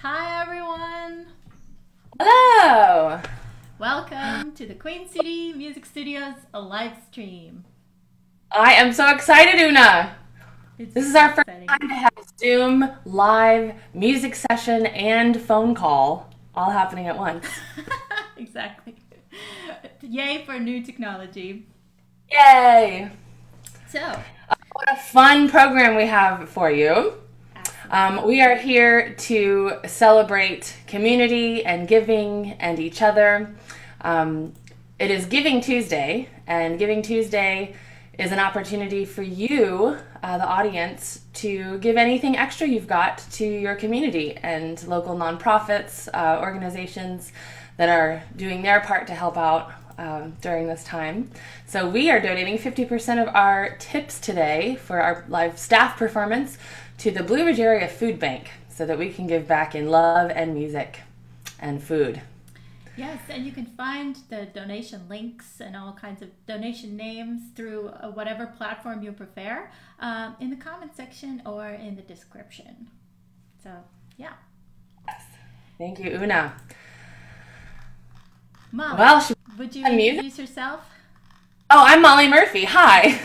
Hi everyone! Hello! Welcome to the Queen City Music Studios live stream. I am so excited, Una! This is our first exciting. time to have a Zoom live music session and phone call all happening at once. Exactly. Yay for new technology. Yay! So, What a fun program we have for you. We are here to celebrate community and giving and each other. It is Giving Tuesday, and Giving Tuesday is an opportunity for you, the audience, to give anything extra you've got to your community and local nonprofits, organizations that are doing their part to help out during this time. So we are donating 50% of our tips today for our live staff performance to the Blue Ridge Area Food Bank so that we can give back in love and music and food. yes, and you can find the donation links and all kinds of donation names through whatever platform you prefer in the comment section or in the description. So, yeah. Yes. Thank you, Una. Molly, Well, would you music? introduce yourself? Oh, I'm Molly Murphy. Hi.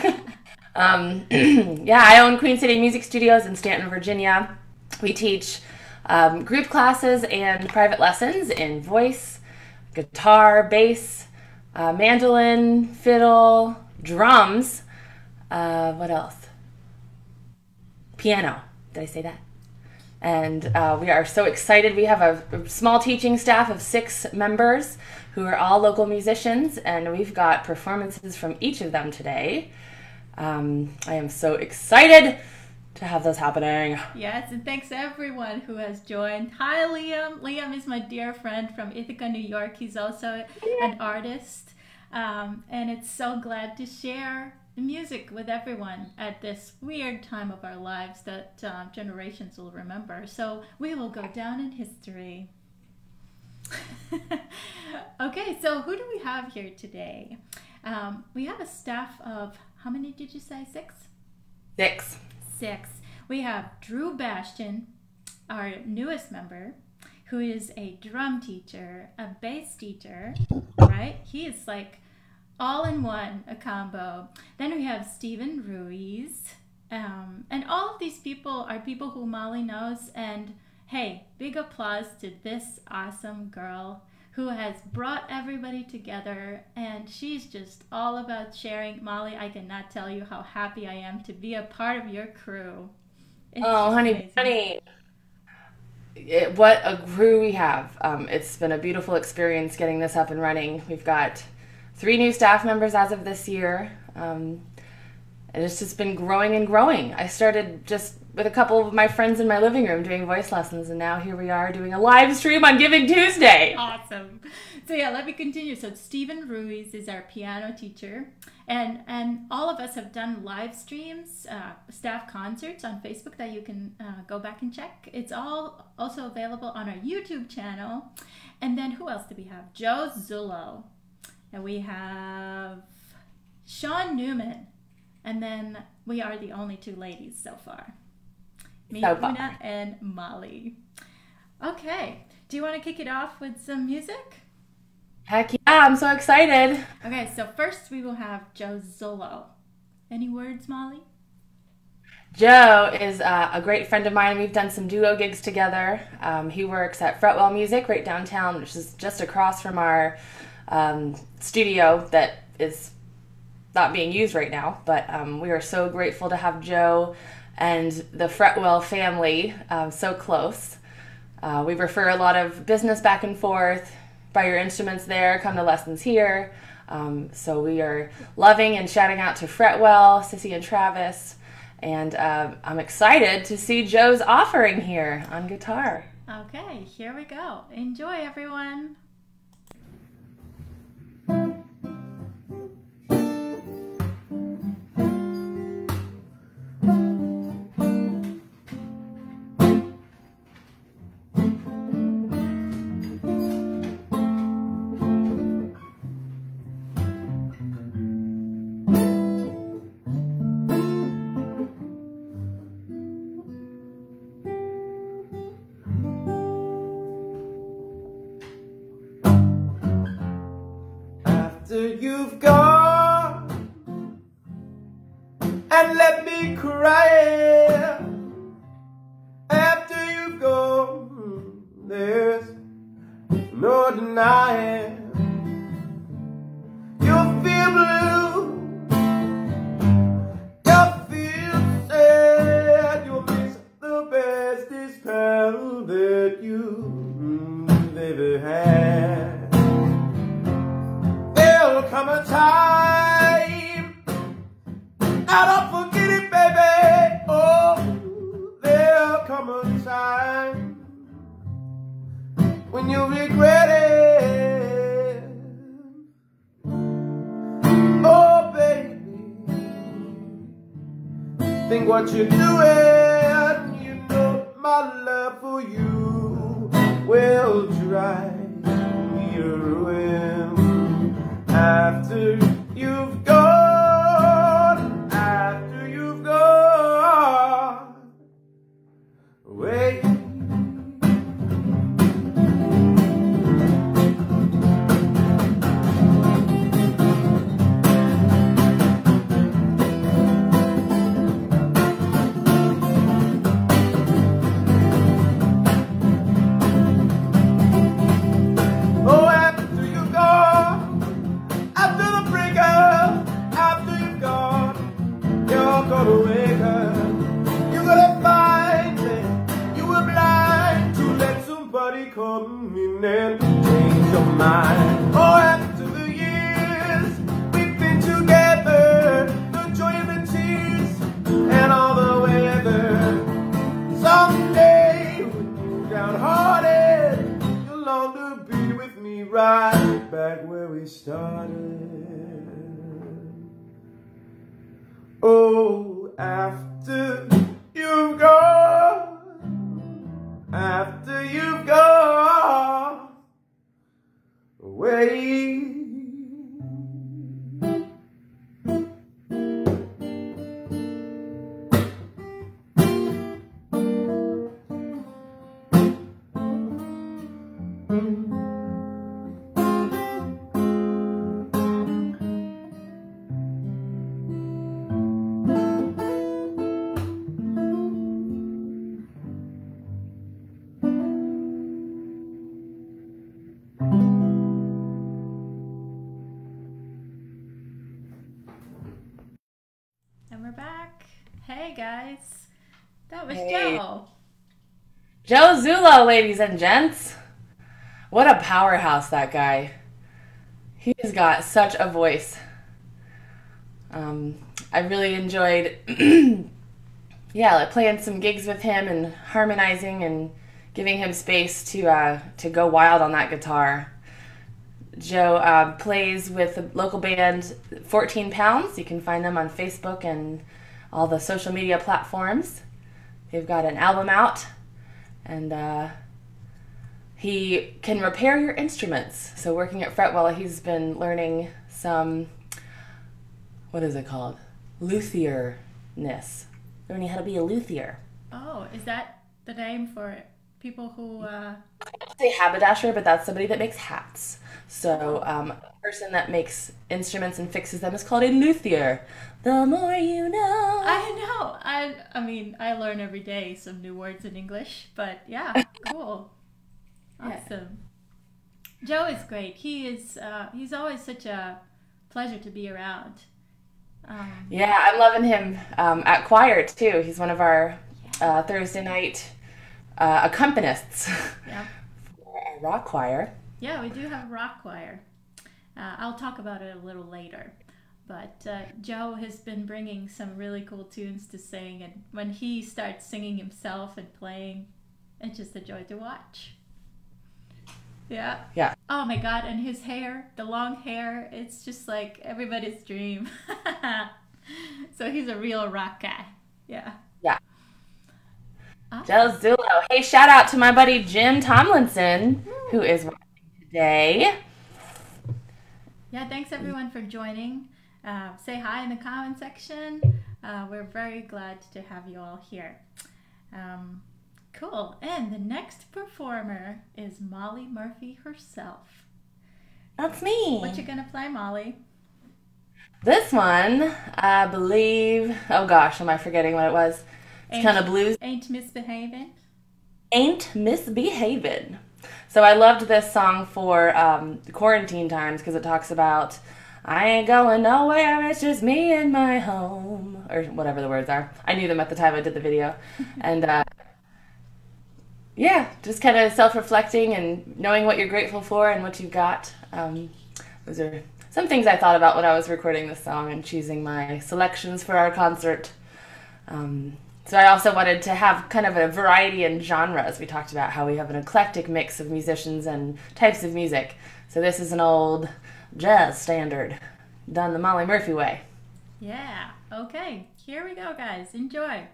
Yeah, I own Queen City Music Studios in Stanton, Virginia. We teach group classes and private lessons in voice, guitar, bass, mandolin, fiddle, drums. What else? Piano. Did I say that? And we are so excited. We have a small teaching staff of 6 members who are all local musicians, and we've got performances from each of them today. I am so excited to have those happening. Yes, and thanks everyone who has joined. Hi, Liam. Liam is my dear friend from Ithaca, New York. He's also an artist, and it's so glad to share the music with everyone at this weird time of our lives that generations will remember. So we will go down in history. Okay, so who do we have here today? We have a staff of, how many did you say? 6? 6. 6. We have Drew Bastian, our newest member, who is a drum teacher, a bass teacher, right? He is like all in one, a combo. Then we have Stephen Ruiz. And all of these people are people who Molly knows. And hey, big applause to this awesome girl who has brought everybody together, and she's just all about sharing. Molly, I cannot tell you how happy I am to be a part of your crew. It's Oh, honey, amazing. what a crew we have. It's been a beautiful experience getting this up and running. We've got 3 new staff members as of this year. And it's just been growing and growing. I started just with a couple of my friends in my living room doing voice lessons, and now here we are doing a live stream on Giving Tuesday. Awesome. So yeah, let me continue. So Stephen Ruiz is our piano teacher, and all of us have done live streams, staff concerts on Facebook that you can go back and check. It's all also available on our YouTube channel. And then who else do we have? Joe Zullo. And we have Shawn Newman. And then we are the only 2 ladies so far. Me, So far. Una, and Molly. Okay, do you want to kick it off with some music? Heck yeah, I'm so excited. Okay, so first we will have Joe Zullo. Any words, Molly? Joe is a great friend of mine. We've done some duo gigs together. He works at Fretwell Music right downtown, which is just across from our studio that is not being used right now. But we are so grateful to have Joe and the Fretwell family so close. We refer a lot of business back and forth. Buy your instruments there, come to lessons here. So we are loving and shouting out to Fretwell, Sissy and Travis. And I'm excited to see Joe's offering here on guitar. Okay, here we go. Enjoy, everyone. you've gone and let me cry. After you've gone, there's no denying. You'll feel blue, you'll feel sad. You'll miss the bestest pal that you've ever had. There'll come a time, I don't forget it, baby. Oh, there'll come a time when you'll regret it. Oh, baby, think what you're doing. You know my love for you will drive me a ruin. After you've gone, after you've gone away. You're gonna find that you were blind to let somebody come in and change your mind. Oh, after the years we've been together, the joy and the tears and all the weather. Someday when you're downhearted, you'll long to be with me right back where we started. Oh, after you've gone, after you've gone away. And we're back. Hey guys, that was Hey. Joe. Joe Zulo, ladies and gents. What a powerhouse, that guy. He's got such a voice. I really enjoyed playing some gigs with him and harmonizing and giving him space to go wild on that guitar. Joe plays with the local band 14 Pounds. You can find them on Facebook and all the social media platforms. They've got an album out, and he can repair your instruments. So working at Fretwell, he's been learning some, what is it called? Luthierness. Learning how to be a luthier. Oh, is that the name for people who... I say haberdasher, but that's somebody that makes hats. So a person that makes instruments and fixes them is called a luthier. The more you know. I know. I mean, I learn every day some new words in English, but yeah, cool. Awesome. Joe is great. He's always such a pleasure to be around. Yeah, I'm loving him at choir too. He's one of our Thursday night accompanists Yeah. for our rock choir. Yeah, we do have a rock choir. I'll talk about it a little later. But Joe has been bringing some really cool tunes to sing, and when he starts singing himself and playing, it's just a joy to watch. Yeah. Yeah. Oh my God, and his hair, the long hair, it's just like everybody's dream. So he's a real rock guy. Yeah. Yeah. Awesome. Joe Zulo. Hey, shout out to my buddy Jim Tomlinson, who is watching today. Yeah, thanks everyone for joining. Say hi in the comment section. We're very glad to have you all here. Cool. And the next performer is Molly Murphy herself. That's me. What you gonna play, Molly? This one, I believe, oh gosh, am I forgetting what it was? It's kind of blues. Ain't Misbehaving? Ain't Misbehaving. So I loved this song for quarantine times because it talks about, I ain't going nowhere, it's just me and my home, or whatever the words are. I knew them at the time I did the video. And yeah, just kind of self-reflecting and knowing what you're grateful for and what you've got. Those are some things I thought about when I was recording this song and choosing my selections for our concert. So I also wanted to have kind of a variety in genres. We talked about how we have an eclectic mix of musicians and types of music. So this is an old jazz standard done the Molly Murphy way. Yeah. Okay. Here we go, guys. Enjoy.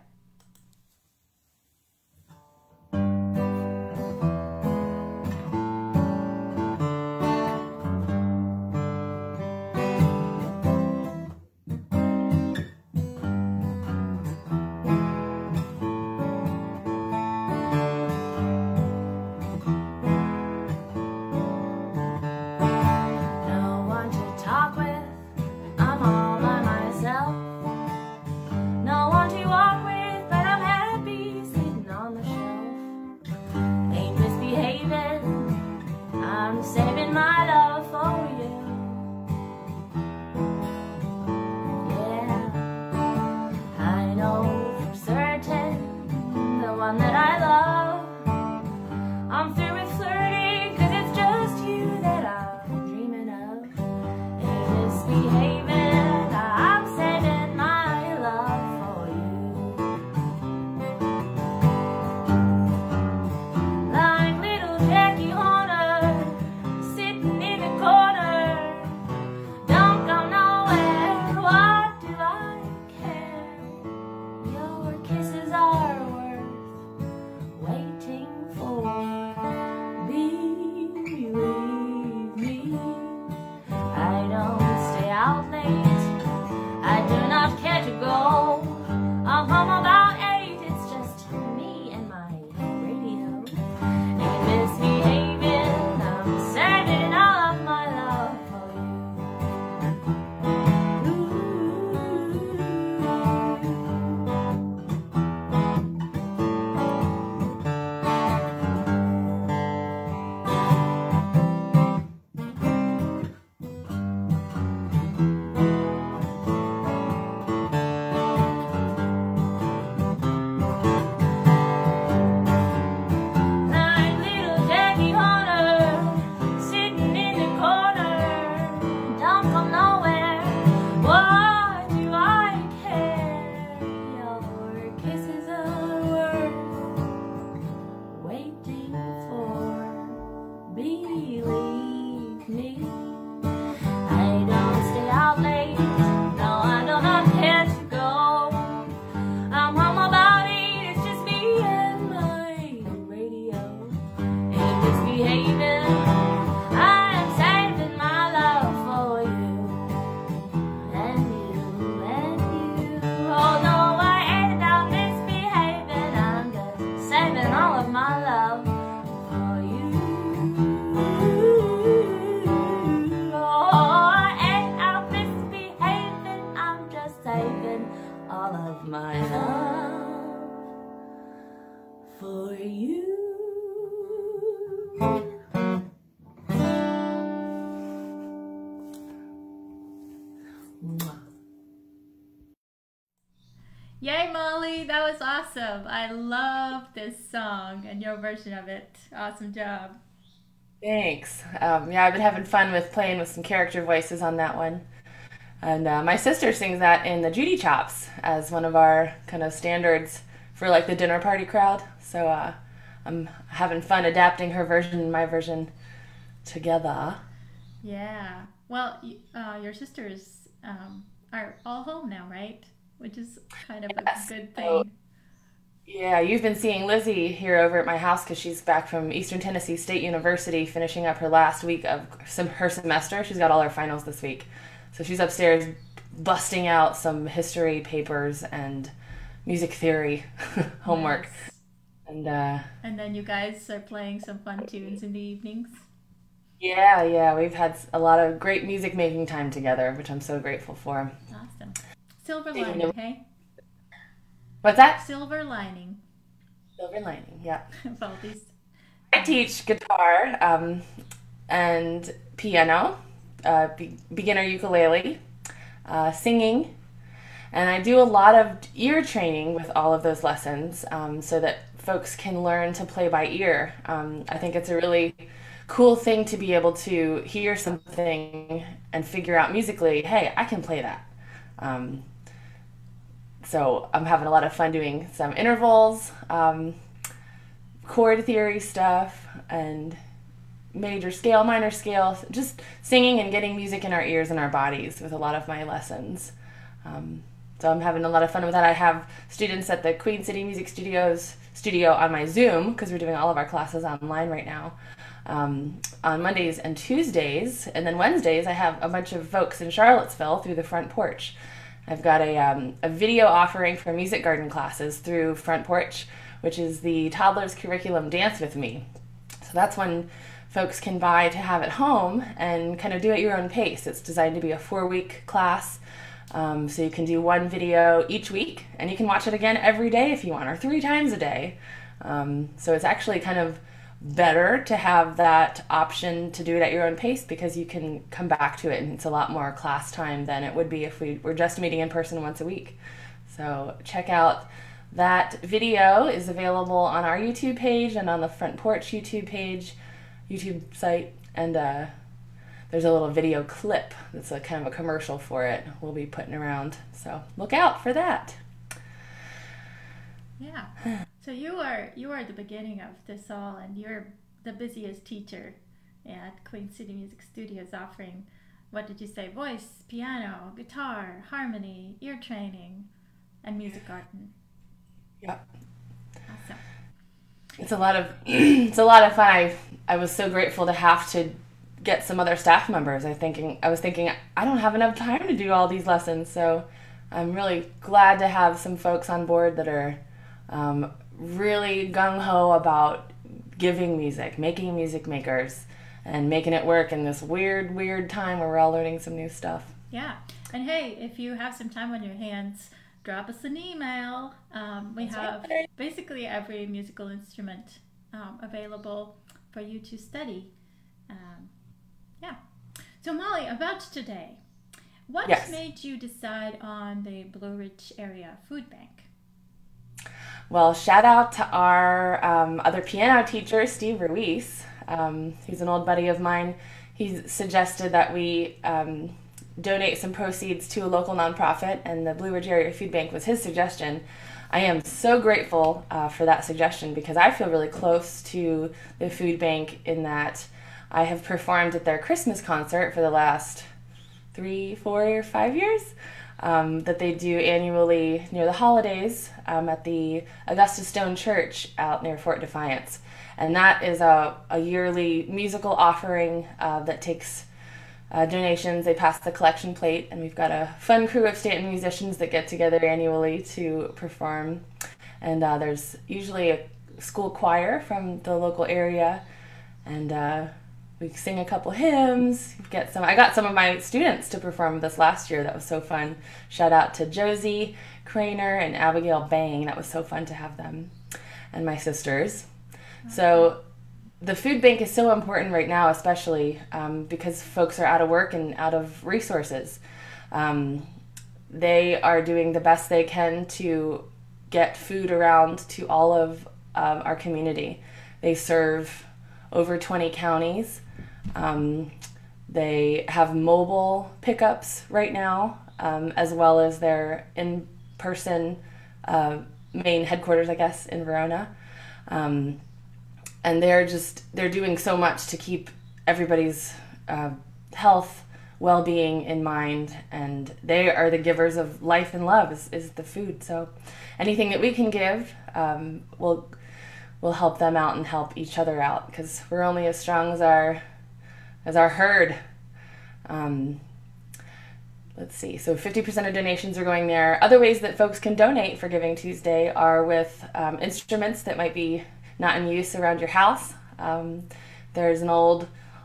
Yay, Molly! That was awesome. I love this song and your version of it. Awesome job. Thanks. Yeah, I've been having fun with playing with some character voices on that one. And my sister sings that in the Judy Chops as one of our kind of standards for like the dinner party crowd. So I'm having fun adapting her version and my version together. Yeah. Well, your sisters are all home now, right? Which is kind of a good So, thing. yeah, you've been seeing Lizzie here over at my house because she's back from Eastern Tennessee State University finishing up her last week of her semester. She's got all her finals this week. So she's upstairs busting out some history papers and music theory homework. Nice. And And then you guys are playing some fun tunes in the evenings. Yeah, we've had a lot of great music making time together, which I'm so grateful for. Awesome. Silver Speaking lining, of- hey? What's that? Silver lining Silver lining, yeah. of all these. I teach guitar and piano, beginner ukulele, singing, and I do a lot of ear training with all of those lessons so that folks can learn to play by ear. I think it's a really cool thing to be able to hear something and figure out musically, hey, I can play that. Um, so I'm having a lot of fun doing some intervals, chord theory stuff, and major scale, minor scale, just singing and getting music in our ears and our bodies with a lot of my lessons. So I'm having a lot of fun with that. I have students at the Queen City Music studio on my Zoom, because we're doing all of our classes online right now, on Mondays and Tuesdays. And then Wednesdays, I have a bunch of folks in Charlottesville through the Front Porch. I've got a video offering for music garden classes through Front Porch, which is the Toddler's Curriculum Dance with Me. So that's when folks can buy to have at home and kind of do at your own pace. It's designed to be a 4-week class. So you can do one video each week, and you can watch it again every day if you want, or 3 times a day. So it's actually kind of better to have that option to do it at your own pace, because you can come back to it, and it's a lot more class time than it would be if we were just meeting in person once a week. So check out that video. Is available on our YouTube page and on the Front Porch YouTube site, and there's a little video clip that's a kind of a commercial for it we'll be putting around, so look out for that. Yeah. So you are the beginning of this all, and you're the busiest teacher at Queen City Music Studios, offering, what did you say, voice, piano, guitar, harmony, ear training, and music garden. Yeah. Awesome. It's a lot of fun. I was so grateful to have to get some other staff members. I was thinking I don't have enough time to do all these lessons, so I'm really glad to have some folks on board that are really gung-ho about giving music, making music makers, and making it work in this weird time where we're all learning some new stuff. Yeah. And hey, if you have some time on your hands, drop us an email. We have basically every musical instrument available for you to study. Yeah. So Molly, about today, what made you decide on the Blue Ridge Area Food Bank? Well, shout out to our other piano teacher, Steve Ruiz. He's an old buddy of mine. He suggested that we donate some proceeds to a local nonprofit, and the Blue Ridge Area Food Bank was his suggestion. I am so grateful for that suggestion, because I feel really close to the food bank in that I have performed at their Christmas concert for the last 3, 4, or 5 years that they do annually near the holidays at the Augusta Stone Church out near Fort Defiance. And that is a yearly musical offering that takes donations. They pass the collection plate, and we've got a fun crew of Stanton musicians that get together annually to perform. And there's usually a school choir from the local area, and we sing a couple hymns. I got some of my students to perform with us last year. That was so fun. Shout out to Josie Craner and Abigail Bang. That was so fun to have them, and my sisters. So the food bank is so important right now, especially because folks are out of work and out of resources. They are doing the best they can to get food around to all of our community. They serve over 20 counties. They have mobile pickups right now, as well as their in-person main headquarters, I guess, in Verona. And they're doing so much to keep everybody's health, well-being in mind, and they are the givers of life and love is the food. So anything that we can give will help them out and help each other out, because we're only as strong as our herd. Let's see, so 50% of donations are going there. Other ways that folks can donate for Giving Tuesday are with instruments that might be not in use around your house. There's an old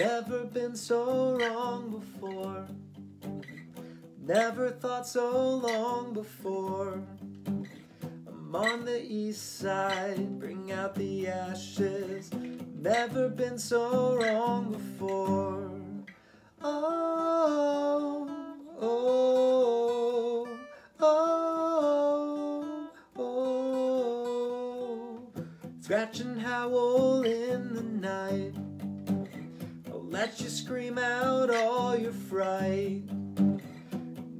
Never been so wrong before. Never thought so long before. I'm on the east side, bring out the ashes. Never been so wrong before. Oh, oh, oh, oh. Scratch and howl in the night. I'll let you scream out all your fright.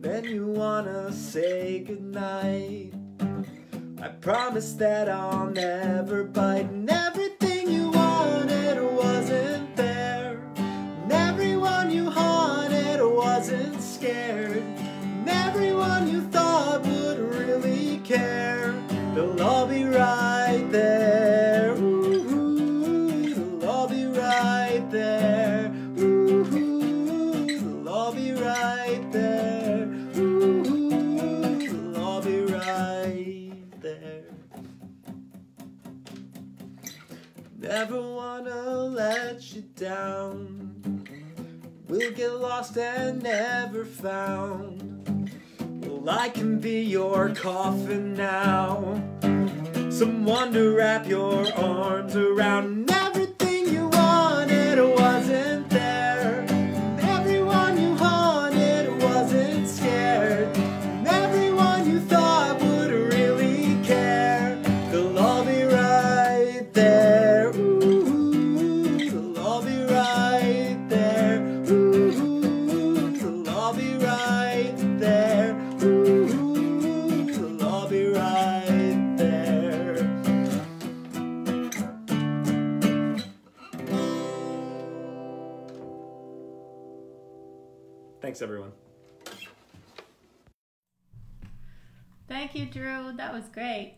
Then you wanna say goodnight. I promise that I'll never bite. And everything you wanted wasn't there. And everyone you haunted wasn't scared. And everyone you thought would really care, they'll all be right there. Ooh, they'll all be right there. Ooh, they'll all be right there. Ooh, they'll all be right there. Never wanna let you down. We'll get lost and never found. Well, I can be your coffin now. Someone to wrap your arms around. And everything you wanted wasn't there. And everyone you haunted wasn't scared. And everyone you thought would really care, they'll all be right there. Ooh, they'll all be right there. Ooh, they'll all be right there. Ooh, they'll all be right there. Thanks, everyone. Thank you, Drew. That was great.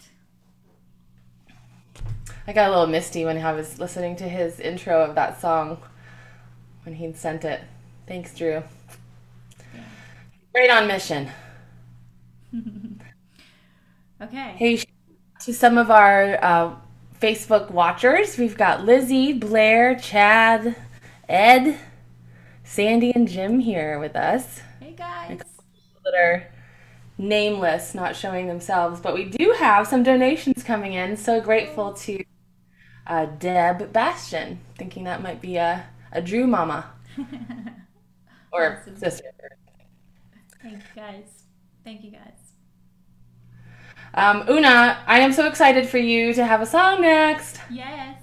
I got a little misty when I was listening to his intro of that song when he'd sent it. Thanks, Drew. Great on mission. Okay. Hey, to some of our Facebook watchers, we've got Lizzie, Blair, Chad, Ed, Sandy, and Jim here with us. Hey, guys. That are nameless, not showing themselves, but we do have some donations coming in. So grateful to Deb Bastian, thinking that might be a Drew mama or Awesome. sister. Thank you, guys. Thank you, guys. Una, I am so excited for you to have a song next. Yes,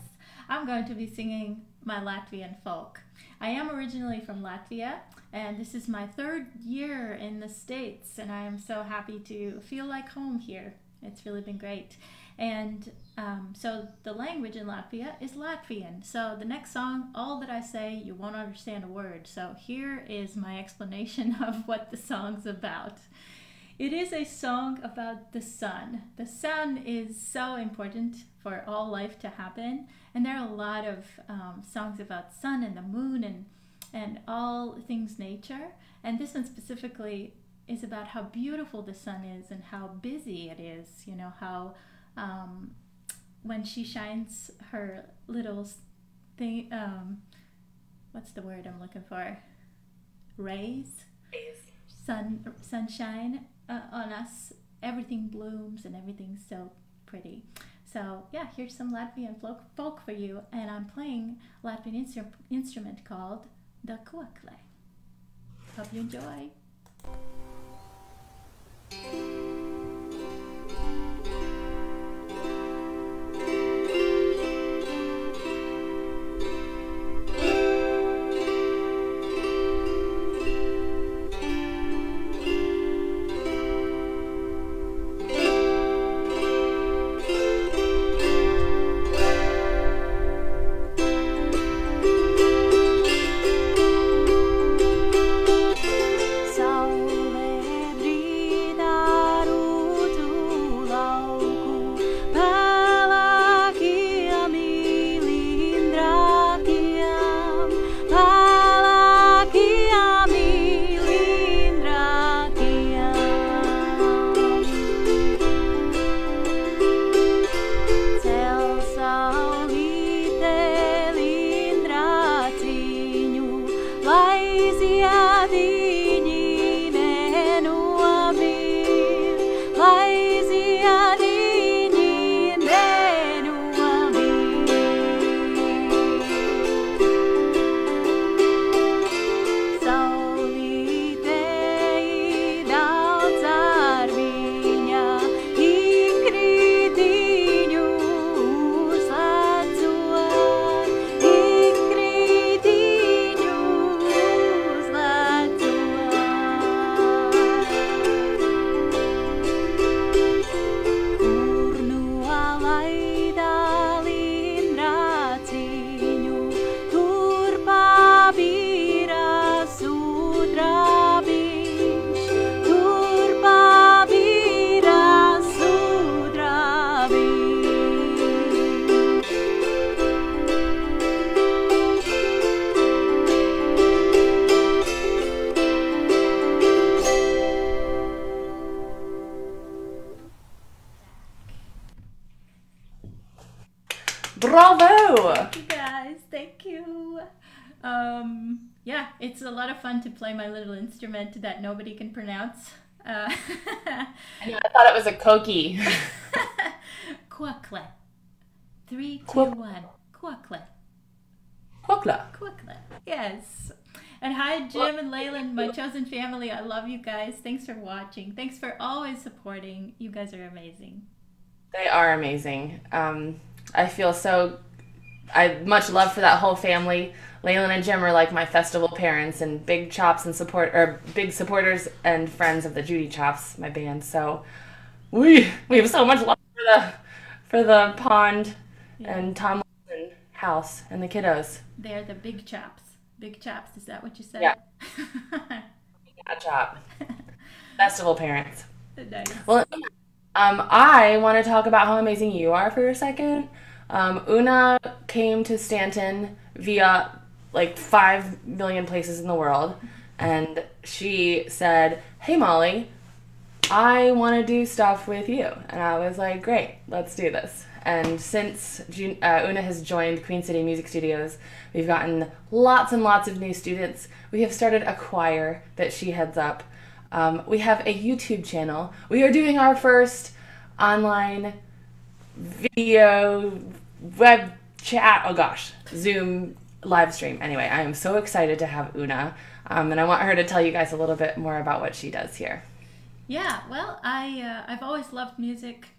I'm going to be singing my Latvian folk. I am originally from Latvia, and this is my 3rd year in the States, and I am so happy to feel like home here. It's really been great. And so the language in Latvia is Latvian. So the next song, all that I say, you won't understand a word. So here is my explanation of what the song's about. It is a song about the sun. The sun is so important for all life to happen. And there are a lot of songs about sun and the moon and all things nature. And this one specifically is about how beautiful the sun is and how busy it is. You know, how when she shines her little thing, what's the word I'm looking for? Rays? Sunshine on us, everything blooms and everything's so pretty. So yeah, here's some Latvian folk for you, and I'm playing Latvian instrument called the kokle. Hope you enjoy. Bravo! Thank you guys. Thank you. Yeah, it's a lot of fun to play my little instrument that nobody can pronounce. I thought it was a koki. Quacklet. 3, 2, 1. Quacklet. Quacklet. Quacklet. Yes. And hi, Jim and Leyland, my chosen family. I love you guys. Thanks for watching. Thanks for always supporting. You guys are amazing. They are amazing. I feel I much love for that whole family. Leyland and Jim are like my festival parents and big chops and big supporters and friends of the Judy Chops, my band. So we have so much love for the pond and Tom and house and the kiddos. They're the big chops. Big chops, is that what you said? Yeah. Yeah, chop. Festival parents. Nice. Well, I want to talk about how amazing you are for a second. Una came to Stanton via like 5 million places in the world, and she said, "Hey Molly, I want to do stuff with you." And I was like, "Great, let's do this." And since Una has joined Queen City Music Studios, we've gotten lots and lots of new students. We have started a choir that she heads up. We have a YouTube channel. We are doing our first online video web chat, Zoom live stream. Anyway, I am so excited to have Una, and I want her to tell you guys a little bit more about what she does here. Yeah, well, I've always loved music,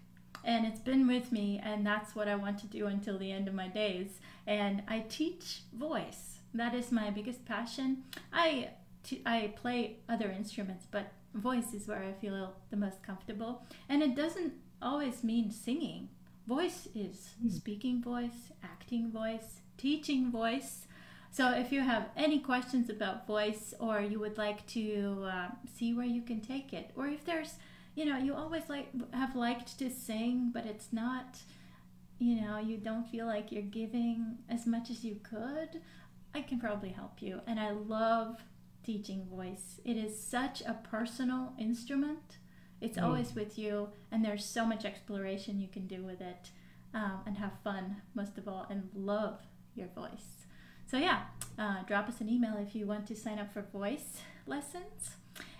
and it's been with me, and that's what I want to do until the end of my days. And I teach voice. That is my biggest passion. I play other instruments, but voice is where I feel the most comfortable. And it doesn't always mean singing. Voice is speaking voice, acting voice, teaching voice. So if you have any questions about voice, or you would like to see where you can take it, or if there's, you always have liked to sing, but it's not, you don't feel like you're giving as much as you could, I can probably help you. And I love teaching voice. It is such a personal instrument. It's always with you, and there's so much exploration you can do with it, and have fun, most of all, and love your voice. So yeah, drop us an email if you want to sign up for voice lessons.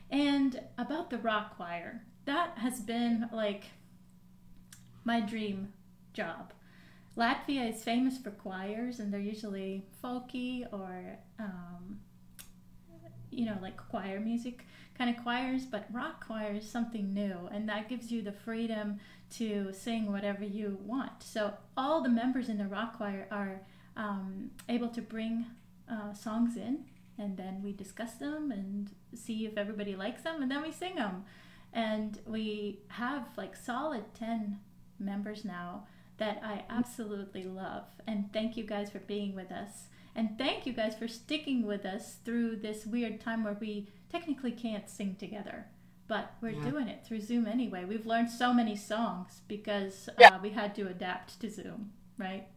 And about the rock choir, that has been like my dream job. Latvia is famous for choirs, and they're usually folky or like choir music kind of choirs, but rock choir is something new, and that gives you the freedom to sing whatever you want. So all the members in the rock choir are able to bring songs in, and then we discuss them and see if everybody likes them, and then we sing them. And we have like solid 10 members now that I absolutely love. And thank you guys for being with us. And thank you guys for sticking with us through this weird time where we technically can't sing together, but we're doing it through Zoom anyway. We've learned so many songs because we had to adapt to Zoom, right?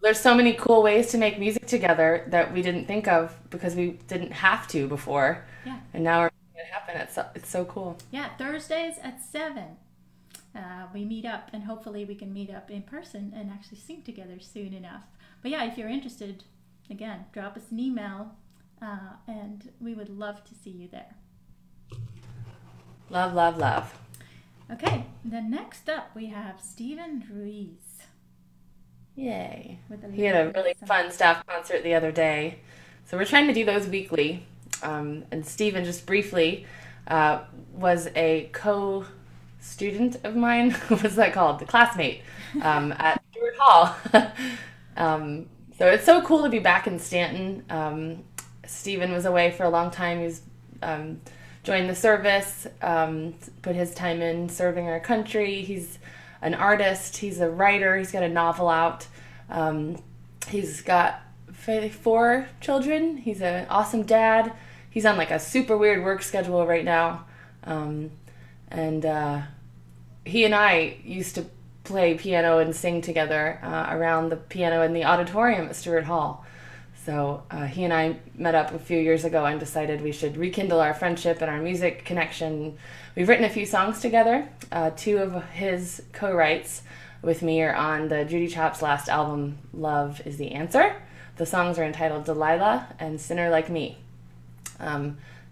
There's so many cool ways to make music together that we didn't think of because we didn't have to before. Yeah. And now we're making it happen. It's so cool. Yeah, Thursdays at 7. We meet up, and hopefully we can meet up in person and actually sing together soon enough. But yeah, if you're interested, again, drop us an email, and we would love to see you there. Love, love, love. Okay, then next up we have Steven Ruiz. Yay. He had a really fun staff concert the other day. So we're trying to do those weekly. And Steven, just briefly, was a co-student of mine. What's that called? The classmate at Stewart Hall. So it's so cool to be back in Stanton. Steven was away for a long time. He was joined the service, put his time in serving our country. He's an artist. He's a writer. He's got a novel out. He's got 4 children. He's an awesome dad. He's on like a super weird work schedule right now. And he and I used to play piano and sing together around the piano in the auditorium at Stewart Hall. So he and I met up a few years ago and decided we should rekindle our friendship and our music connection. We've written a few songs together, 2 of his co-writes. with me are on the Judy Chop's last album, Love is the Answer. The songs are entitled Delilah and Sinner Like Me.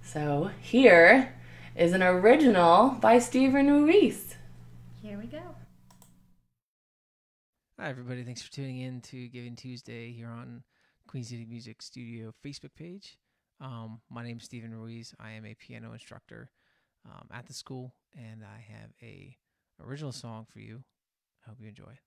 So here is an original by Stephen Ruiz. Here we go. Hi, everybody. Thanks for tuning in to Giving Tuesday here on Queen City Music Studio Facebook page. My name is Stephen Ruiz. I am a piano instructor at the school, and I have a original song for you. I hope you enjoy.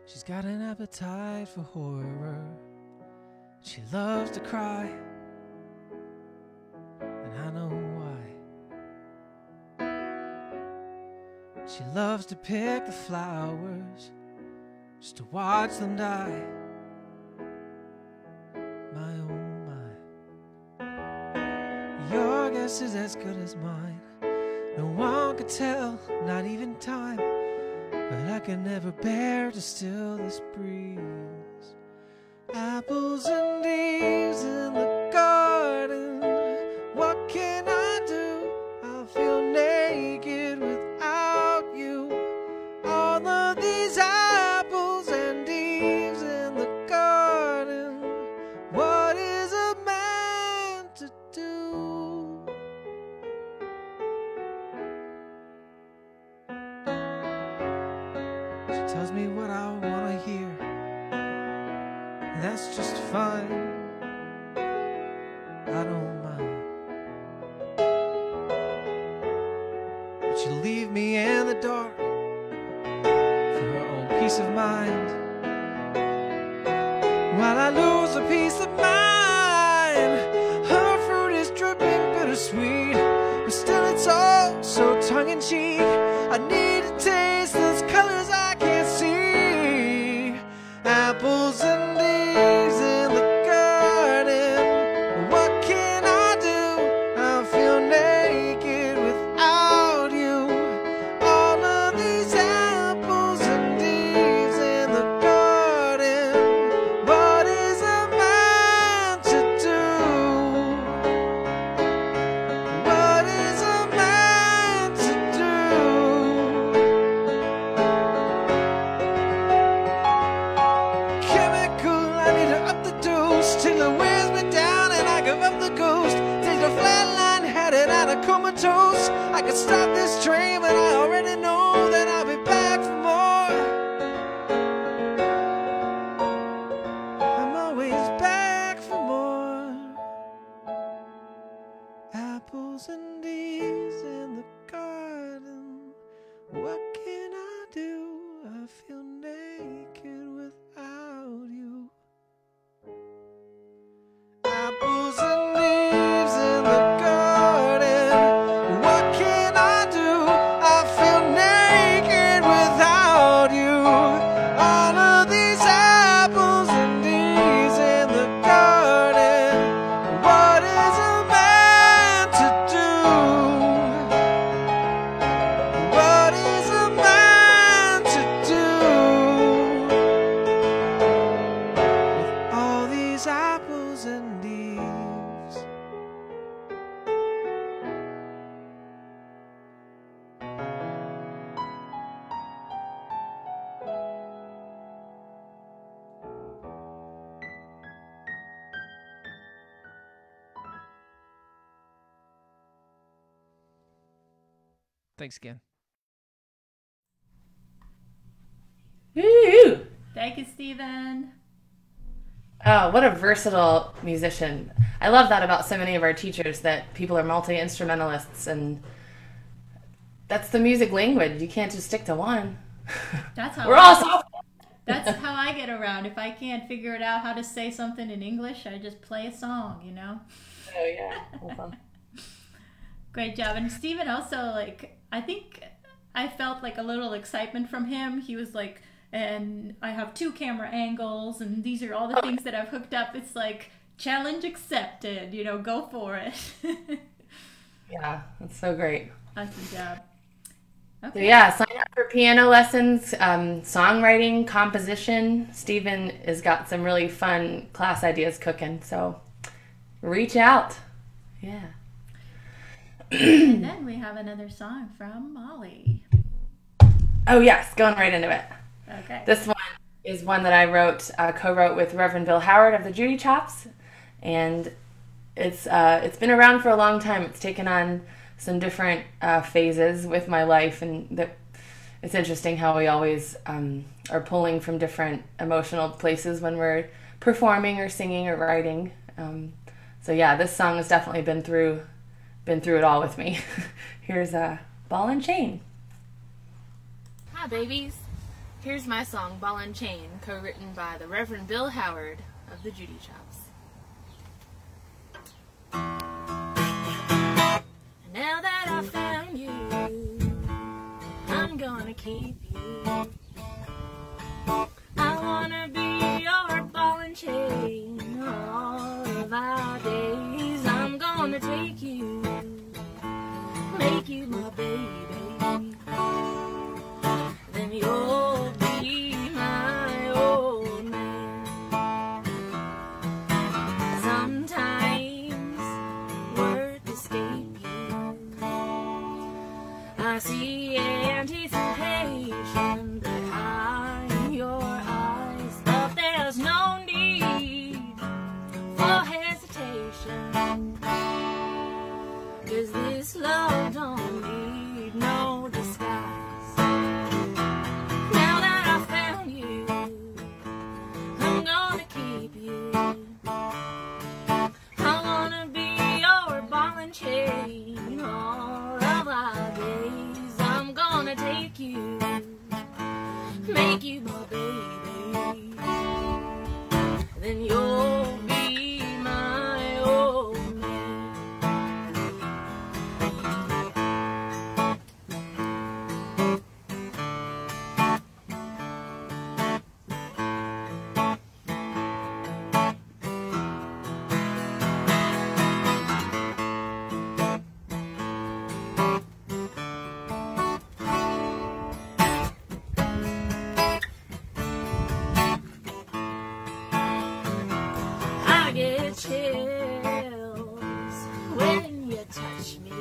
She's got an appetite for horror. She loves to cry, and I know why. She loves to pick the flowers just to watch them die. My oh my. Your guess is as good as mine. No one could tell, not even time. But I can never bear to still this breeze. Apples and leaves in the garden. What can I do? I feel naked without you. All of these apples and leaves in the garden. What is a man to do? She tells me what I want to hear, and that's just fine. I don't mind. But she'll leave me in the dark for her own peace of mind, while I lose a peace of mind. Her fruit is dripping bittersweet, but still it's all so tongue-in-cheek. I need to taste those colors I can't see. Apples and leaves in the garden. What can I do? I feel naked without you. All of these apples and leaves in the garden. What is a man to do? What is a man to do? Chemical, I need to up the dose till it wears me down and I give up the ghost. Take the flatline, headed out of comatose. I could stop this train, but I already know that I'll be back for more. I'm always back for more. Apples and leaves in the garden. What can I do? I feel naked without you. Apples and leaves in the garden. What can I do? I feel naked without you. All of these apples and leaves in the garden. What is a man to do? What is a man to do? With all these apples and leaves. Thanks again. Woo! Thank you, Stephen. Oh, what a versatile musician. I love that about so many of our teachers, that people are multi-instrumentalists, and that's the music language. You can't just stick to one. That's how We're all soft. That's how I get around. If I can't figure it out how to say something in English, I just play a song, you know? Oh, yeah. Well done. Great job. And Stephen also, like, I think I felt like a little excitement from him. He was like, and I have 2 camera angles, and these are all the things that I've hooked up. It's like, challenge accepted, you know, go for it. Yeah, that's so great. Awesome job. So yeah, sign up for piano lessons, songwriting, composition. Stephen has got some really fun class ideas cooking, so reach out. Yeah. And then we have another song from Molly. Oh yes, going right into it. Okay. This one is one that I wrote, co-wrote with Reverend Bill Howard of the Judy Chops, and it's been around for a long time. It's taken on some different phases with my life, and it's interesting how we always are pulling from different emotional places when we're performing or singing or writing. So yeah, this song has definitely been through it all with me. Here's Ball and Chain. Hi babies, here's my song Ball and Chain, co-written by the Reverend Bill Howard of the Judy Chops. Now that I found you, I'm gonna keep you. I wanna be your ball and chain all of our days. I'm gonna take you, make you my baby. Then you'll be my old man. Sometimes words escape you. I see anticipation behind your eyes, but there's no need for hesitation, 'cause this love don't need no disguise. Now that I found you, I'm gonna keep you. I wanna be your ball and chain all of our days. I'm gonna take you, make you my baby. Then you'll be my old man. I get chills when you touch me.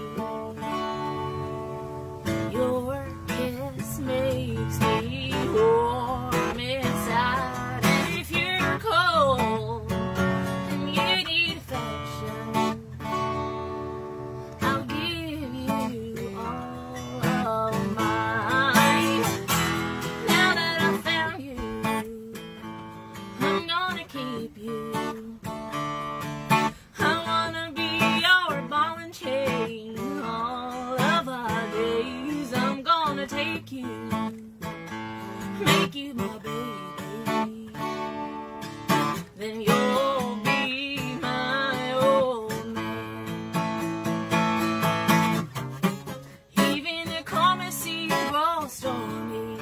Your kiss makes me warm inside. And if you're cold and you need affection, I'll give you all of mine. Now that I found you, I'm gonna keep you. I wanna be your ball and chain all of our days. I'm gonna take you, make you my baby. Then you'll be my old man. Even the calmest sea rolls stormy,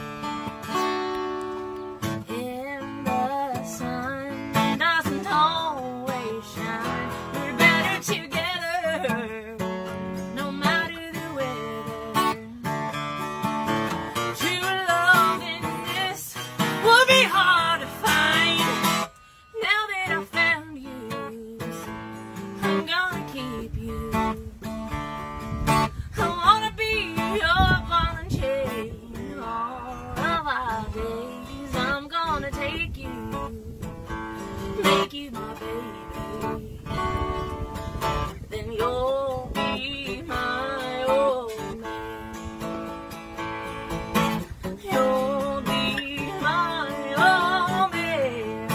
and the sun doesn't always shine. We're better together, no matter the weather. True love in this will be hard to find. Now that I found you, I'm gonna keep you. I wanna be your ball and chain all of our days. I'm gonna take you, make you my baby. Then you'll be my old man. You'll be my old man.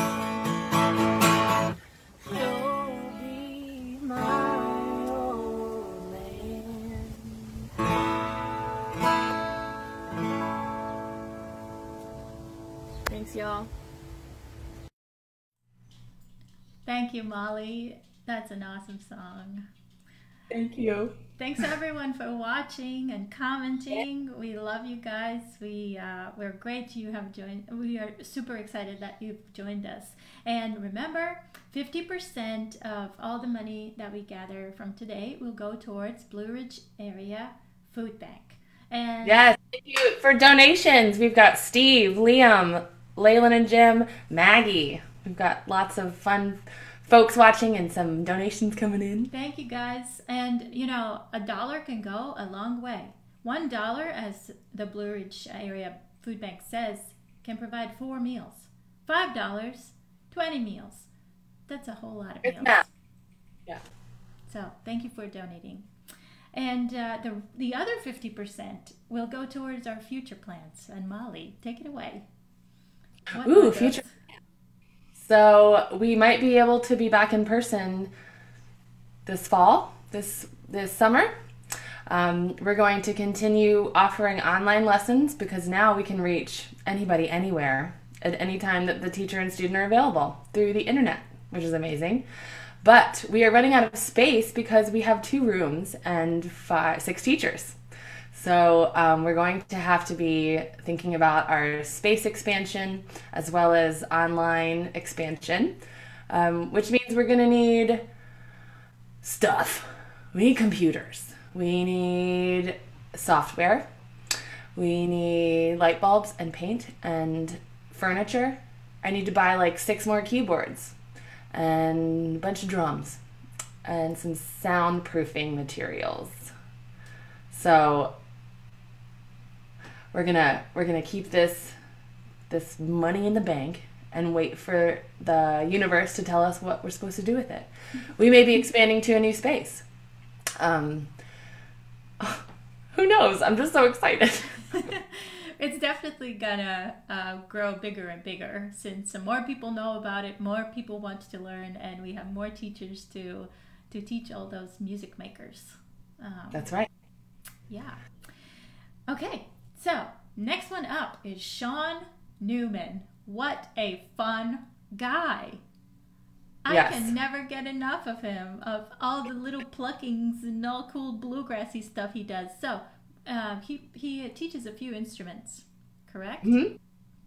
You'll be my old man. Thanks, y'all. Thank you, Molly. That's an awesome song. Thank you. Thanks everyone for watching and commenting. We love you guys. We're great you have joined. We are super excited that you've joined us. And remember, 50% of all the money that we gather from today will go towards Blue Ridge Area Food Bank. And Yes, thank you for donations. We've got Steve, Liam, Leyland and Jim, Maggie. We've got lots of fun folks watching and some donations coming in. thank you guys. And you know, $1 can go a long way. $1, as the Blue Ridge Area Food Bank says, can provide 4 meals. $5, 20 meals. That's a whole lot of Good meals. math. Yeah. So thank you for donating. And the other 50% will go towards our future plans. And Molly, take it away. What are Ooh, those? future. So we might be able to be back in person this fall, this summer. We're going to continue offering online lessons because now we can reach anybody anywhere at any time that the teacher and student are available through the internet, which is amazing. But we are running out of space because we have 2 rooms and 6 teachers. So we're going to have to be thinking about our space expansion as well as online expansion, which means we're going to need stuff. We need computers. We need software. We need light bulbs and paint and furniture. I need to buy like 6 more keyboards and a bunch of drums and some soundproofing materials. So we're gonna keep this money in the bank and wait for the universe to tell us what we're supposed to do with it. We may be expanding to a new space. Who knows? I'm just so excited. It's definitely gonna grow bigger and bigger since more people know about it, more people want to learn, and we have more teachers to teach all those music makers. That's right. Yeah. Okay, so next one up is Shawn Newman. What a fun guy. Yes. I can never get enough of him, of all the little pluckings and all cool bluegrassy stuff he does. So he teaches a few instruments, correct? Mm-hmm.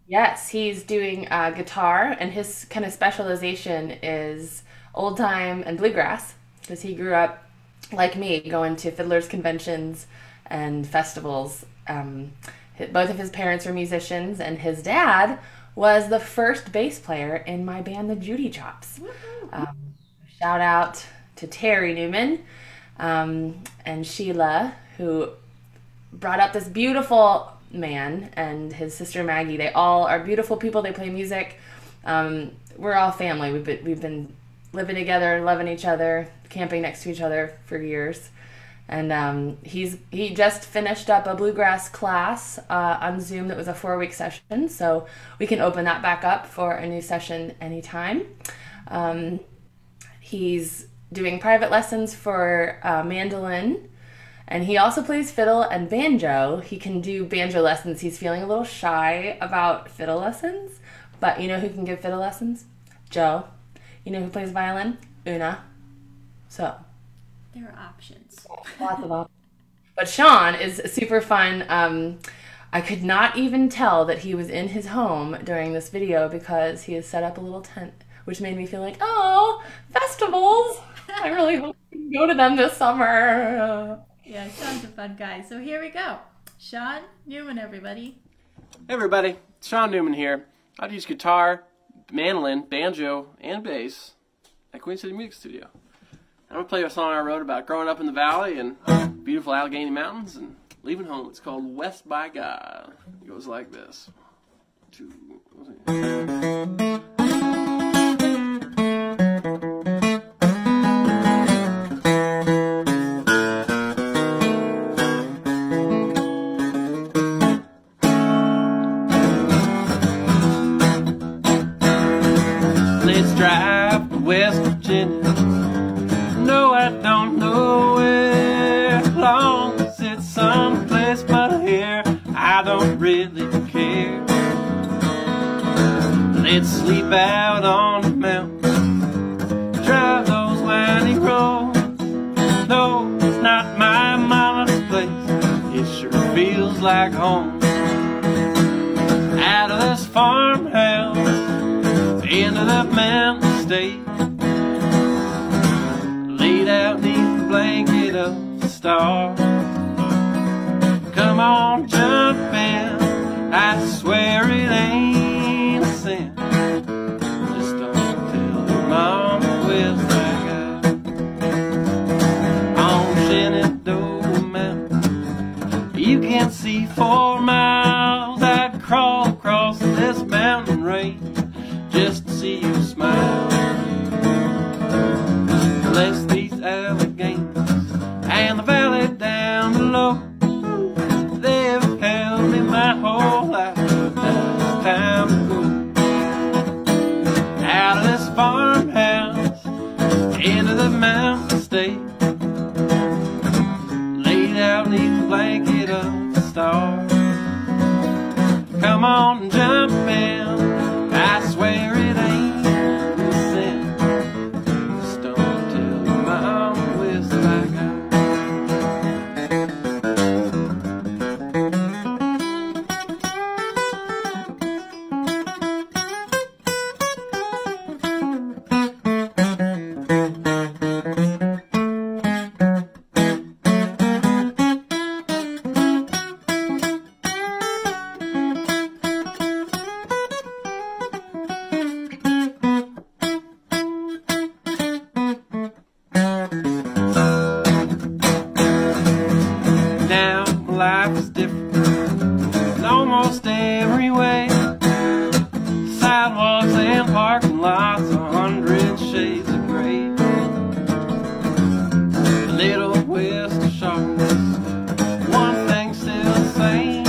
Yes, he's doing guitar, and his kind of specialization is old time and bluegrass because he grew up, like me, going to fiddlers conventions and festivals. Both of his parents were musicians, and his dad was the first bass player in my band, the Judy Chops. Shout out to Terry Newman and Sheila, who brought up this beautiful man, and his sister Maggie. They all are beautiful people. They play music. We're all family. We've been living together, loving each other, camping next to each other for years. And he just finished up a bluegrass class on Zoom that was a 4-week session, so we can open that back up for a new session anytime. He's doing private lessons for mandolin, and he also plays fiddle and banjo. He can do banjo lessons. He's feeling a little shy about fiddle lessons, but you know who can give fiddle lessons? Joe. You know who plays violin? Una. So There are options. lots of options. But Shawn is super fun. I could not even tell that he was in his home during this video because he has set up a little tent, which made me feel like, oh, festivals. I really hope we can go to them this summer. Yeah, Shawn's a fun guy. So here we go. Shawn Newman, everybody. Hey everybody, Shawn Newman here. I teach guitar, mandolin, banjo, and bass at Queen City Music Studio. I'm going to play a song I wrote about growing up in the valley and beautiful Allegheny Mountains and leaving home. It's called West by God. It goes like this. 2, 3. Let's drive to West Virginia. No, I don't know where. Long as it's someplace but here, I don't really care. Let's sleep out on the mountain, drive those windy roads. No, it's not my mama's place, it sure feels like home. Out of this farmhouse, into the mountain state, laid out neath the blanket of the stars. Come on, jump in. I swear it ain't a sin. Just don't tell your mama where's that guy. On Shenandoah Mountain, you can't see 4 miles. I'd crawl across this mountain range just to see you smile. Bless these Alleghenies and the valley down below. They've held me my whole life. Now it's time to go out of this farmhouse into the mountain state. Laid out neath the blanket of the stars. Come on and jump in. I swear it ain't a sin. Just don't tell your mama where's the guy. Now life is different in almost every way. Sidewalks and parking lots, 100 shades of gray. A little west of Charlotte, one thing still the same.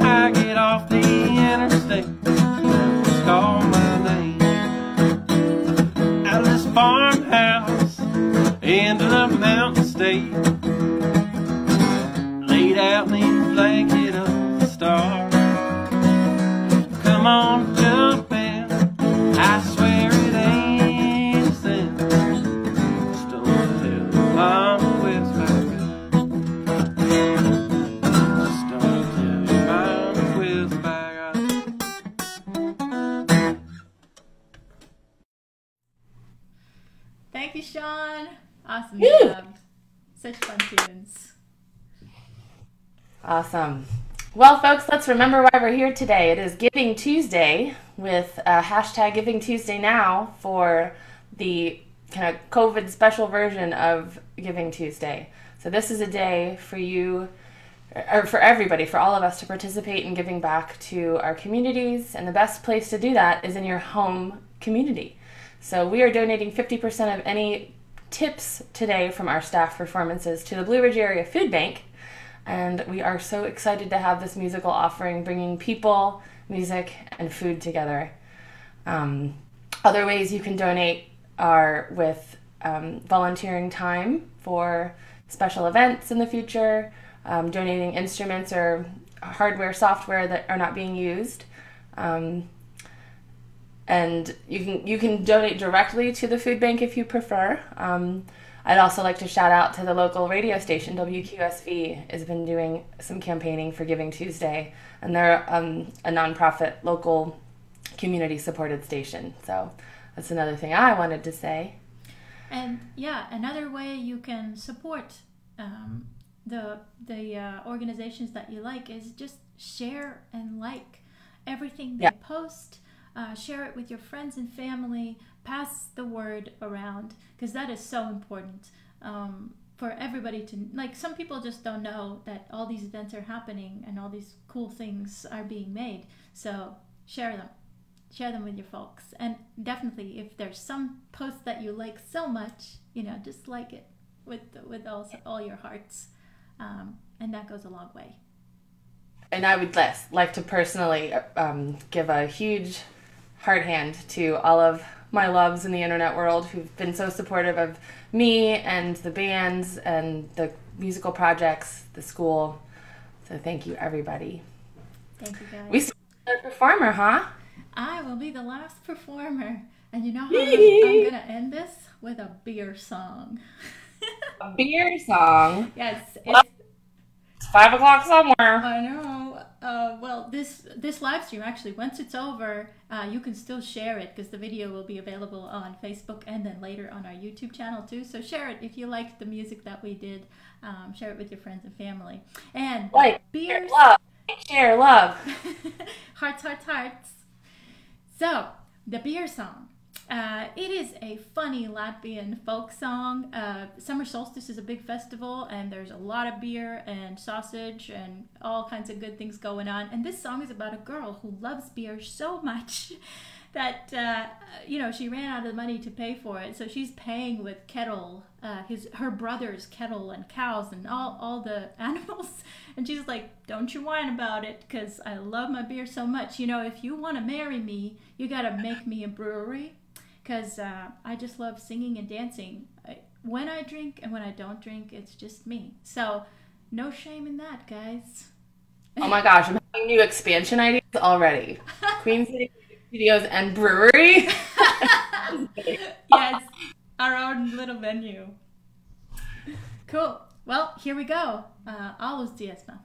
I get off the interstate, it's called my name. Out of this farmhouse into the mountain state. Laid out neath the blanket of the stars. Come on, jump in. I swear it ain't a sin. Just don't tell your mama where's back. Just don't tell your mama where's back. Thank you, Shawn. Awesome job. Such fun tunes. Awesome. Well, folks, let's remember why we're here today. It is Giving Tuesday with hashtag Giving Tuesday now for the kind of COVID special version of Giving Tuesday. So this is a day for you, or for everybody, for all of us to participate in giving back to our communities. And the best place to do that is in your home community. So we are donating 50% of any tips today from our staff performances to the Blue Ridge Area Food Bank. And we are so excited to have this musical offering bringing people, music, and food together. Other ways you can donate are with volunteering time for special events in the future, donating instruments or hardware, software that are not being used. And you can donate directly to the food bank if you prefer. I'd also like to shout out to the local radio station, WQSV has been doing some campaigning for Giving Tuesday, and they're a nonprofit, local, community-supported station. So that's another thing I wanted to say. And yeah, another way you can support the organizations that you like is just share and like everything they post. Share it with your friends and family. Pass the word around, because that is so important for everybody to, like, some people just don't know that all these events are happening and all these cool things are being made. So share them with your folks. And definitely, if there's some post that you like so much, just like it with all your hearts, and that goes a long way. And I would like to personally give a huge hard hand to all of my loves in the internet world who've been so supportive of me and the bands and the musical projects, the school. So thank you, everybody. Thank you, guys. We still have a performer, huh? I will be the last performer. And you know how I'm going to end this? With a beer song. A beer song? Yes. It's 5 o'clock somewhere. I know. well, this live stream, actually, once it's over, you can still share it because the video will be available on Facebook and then later on our YouTube channel too. So share it if you like the music that we did. Share it with your friends and family. And beers, share love. hearts, hearts, hearts. So the beer song. It is a funny Latvian folk song. Summer solstice is a big festival, and there's a lot of beer and sausage and all kinds of good things going on. And this song is about a girl who loves beer so much that she ran out of the money to pay for it. So she's paying with kettle, her brother's kettle and cows and all the animals. And she's like, "Don't you whine about it, because I love my beer so much. If you want to marry me, you got to make me a brewery." Because I just love singing and dancing. When I drink and when I don't drink, it's just me. So no shame in that, guys. Oh my gosh, I'm having new expansion ideas already. Queen City Studios and brewery. Yes, our own little venue. Cool. Well, here we go. Alus diezma.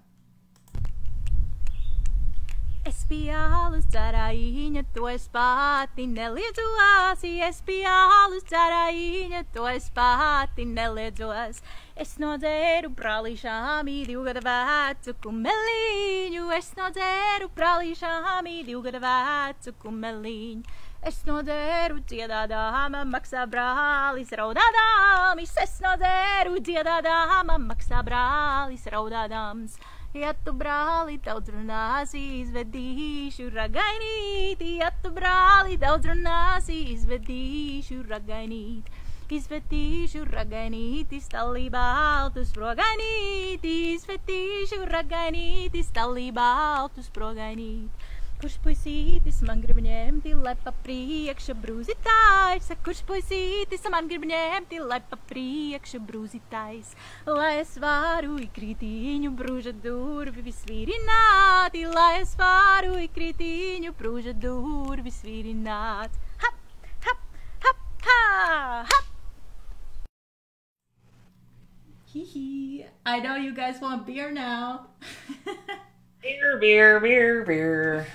Espialus daraiņa, to es pati neliedzos, espialus daraiņa, to es pati neliedzos. Es nodzeru brālīšām 2 gadu vecu kumeliņu, es nodzeru brālīšām 2 gadu vecu kumeliņu. Es nodzeru dziedādāma, maksā brālis raudādāmis, es nodzeru dziedādāma, maksā brālis raudādāms. Ja tu brāli daudz runāsi, izvedīšu ragainīti. Ja tu brāli daudz runāsi, izvedīšu ragainīti. Izvedīšu ragainīti, stalī baltus progainīti. Izvedīšu ragainīti, stalī baltus progainīti. Kurš puisītis man grib ņemti, lai pa priekšu brūzitais? Kurš puisītis man grib ņemti, lai pa priekšu brūzitais? Lai es varu ikrītiņu brūža durvis virināt, lai es varu ikrītiņu brūža durvis virināt. Hap, hap, hap, ha, hap! Hee. I know you guys want beer now. Beer.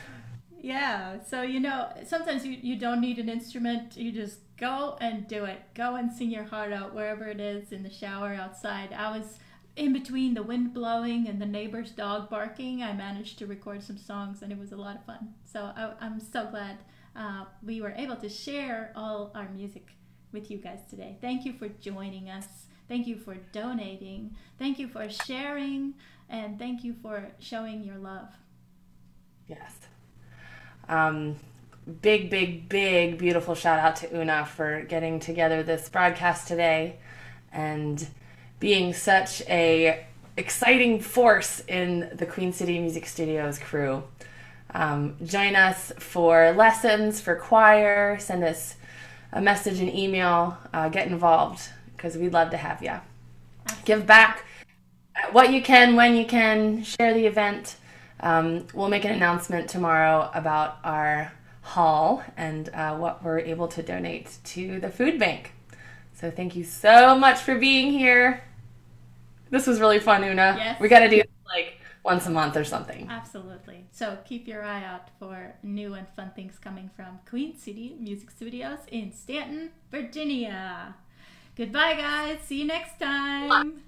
Yeah, so sometimes you don't need an instrument. You just go and do it. Go and sing your heart out wherever it is, in the shower, outside. I was in between the wind blowing and the neighbor's dog barking. I managed to record some songs, and it was a lot of fun. So I'm so glad we were able to share all our music with you guys today. Thank you for joining us. Thank you for donating. Thank you for sharing. And thank you for showing your love. Yes. Big, beautiful shout out to Una for getting together this broadcast today and being such a exciting force in the Queen City Music Studios crew. Join us for lessons, for choir, send us a message, an email, get involved, because we'd love to have you. Give back what you can, when you can, share the event. We'll make an announcement tomorrow about our haul and what we're able to donate to the food bank. So thank you so much for being here. This was really fun, Una. Yes. We got to do it like once a month or something. Absolutely. So keep your eye out for new and fun things coming from Queen City Music Studios in Stanton, Virginia. Goodbye, guys. See you next time.